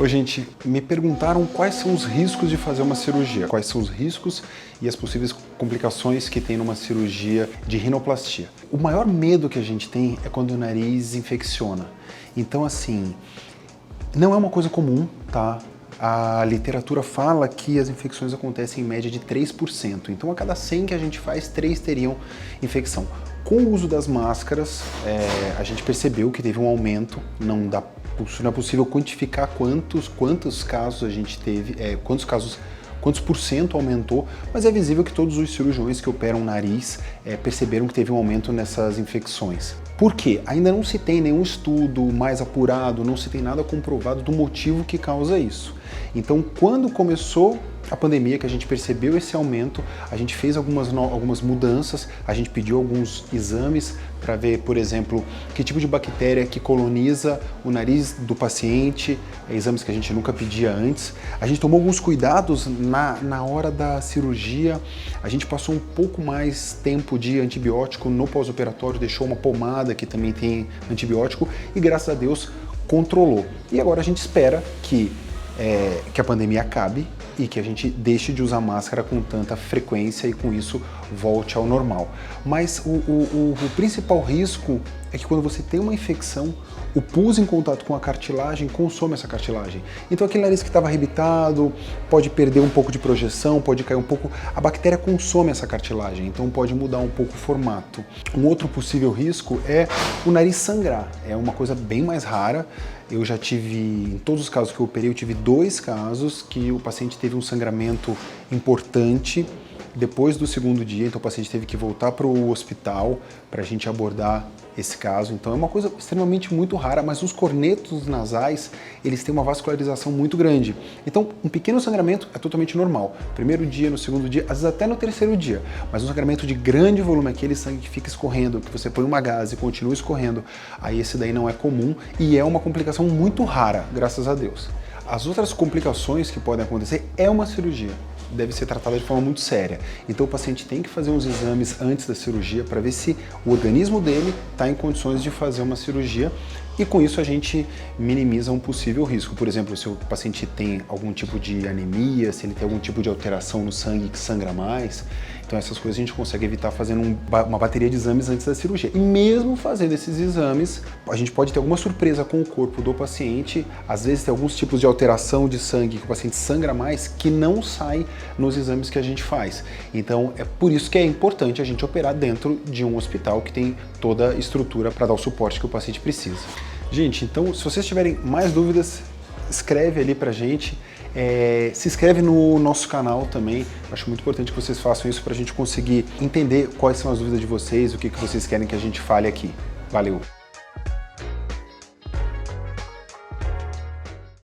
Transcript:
Ô, gente, me perguntaram quais são os riscos de fazer uma cirurgia, quais são os riscos e as possíveis complicações que tem numa cirurgia de rinoplastia. O maior medo que a gente tem é quando o nariz infecciona. Então, assim, não é uma coisa comum, tá? A literatura fala que as infecções acontecem em média de 3%. Então, a cada 100 que a gente faz, 3 teriam infecção. Com o uso das máscaras, a gente percebeu que teve um aumento, não é possível quantificar quantos casos a gente teve, quantos por cento aumentou, mas é visível que todos os cirurgiões que operam o nariz perceberam que teve um aumento nessas infecções. Por quê? Ainda não se tem nenhum estudo mais apurado, não se tem nada comprovado do motivo que causa isso. Então, quando começou a pandemia, que a gente percebeu esse aumento, a gente fez algumas mudanças, a gente pediu alguns exames para ver, por exemplo, que tipo de bactéria que coloniza o nariz do paciente, exames que a gente nunca pedia antes. A gente tomou alguns cuidados na hora da cirurgia, a gente passou um pouco mais tempo de antibiótico no pós-operatório, deixou uma pomada que também tem antibiótico e, graças a Deus, controlou. E agora a gente espera que a pandemia acabe e que a gente deixe de usar máscara com tanta frequência e com isso volte ao normal. Mas o principal risco é que quando você tem uma infecção, o pus em contato com a cartilagem consome essa cartilagem. Então aquele nariz que estava arrebitado pode perder um pouco de projeção, pode cair um pouco, a bactéria consome essa cartilagem, então pode mudar um pouco o formato. Um outro possível risco é o nariz sangrar, é uma coisa bem mais rara. Eu já tive, em todos os casos que eu operei, eu tive 2 casos que o paciente teve um sangramento importante depois do 2º dia, então o paciente teve que voltar para o hospital para a gente abordar esse caso. Então é uma coisa extremamente muito rara, mas os cornetos nasais, eles têm uma vascularização muito grande. Então um pequeno sangramento é totalmente normal. Primeiro dia, no 2º dia, às vezes até no 3º dia. Mas um sangramento de grande volume, aquele sangue que fica escorrendo, que você põe uma gaze e continua escorrendo, aí esse daí não é comum e é uma complicação muito rara, graças a Deus. As outras complicações que podem acontecer é uma cirurgia. Deve ser tratada de forma muito séria. Então o paciente tem que fazer uns exames antes da cirurgia para ver se o organismo dele está em condições de fazer uma cirurgia e com isso a gente minimiza um possível risco. Por exemplo, se o paciente tem algum tipo de anemia, se ele tem algum tipo de alteração no sangue que sangra mais, então essas coisas a gente consegue evitar fazendo uma bateria de exames antes da cirurgia. E mesmo fazendo esses exames, a gente pode ter alguma surpresa com o corpo do paciente, às vezes tem alguns tipos de alteração de sangue que o paciente sangra mais que não sai nos exames que a gente faz. Então é por isso que é importante a gente operar dentro de um hospital que tem toda a estrutura para dar o suporte que o paciente precisa. Gente, então se vocês tiverem mais dúvidas, escreve ali pra gente, se inscreve no nosso canal também. Acho muito importante que vocês façam isso para a gente conseguir entender quais são as dúvidas de vocês, o que vocês querem que a gente fale aqui. Valeu!